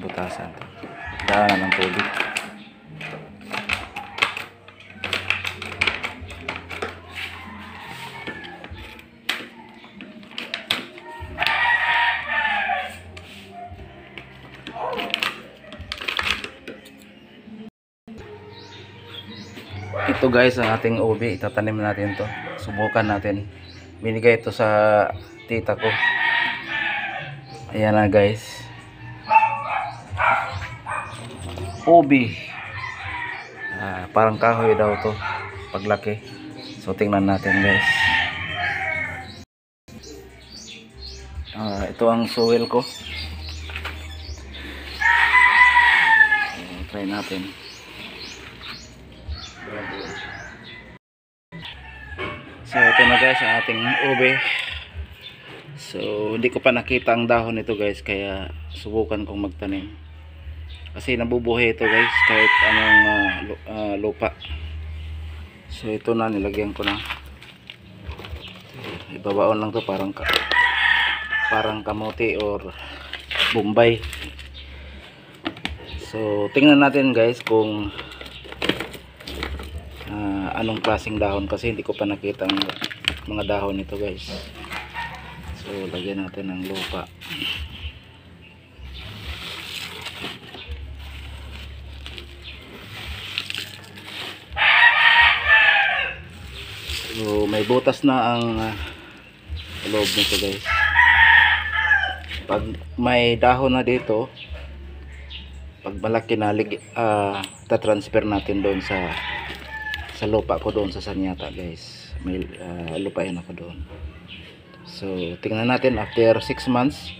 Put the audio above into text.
butasan. Daanan ng tubig. Ito guys ang ating ubi, itatanim natin to. Subukan natin. Binigay ito sa tita ko. Ayan na guys. Ubi. Parang kahoy daw to paglaki. So tingnan natin guys. Ito ang soil ko. Try natin. So ito na guys ang ating ube. So hindi ko pa nakita ang dahon nito guys, kaya subukan kong magtanim. Kasi nabubuhay ito guys kahit anong lupa. So ito na, nilagyan ko na. Ibabaon lang to, parang kamote or bombay. So tingnan natin guys kung anong klaseng dahon, kasi hindi ko pa nakita ang mga dahon nito guys. So lagyan natin ng lupa. So may butas na ang loob nito guys. Pag may dahon na dito, pag malaki na ta-transfer natin doon sa lupa ko doon sa Sanyata guys. May lupain ako doon. So tingnan natin after 6 months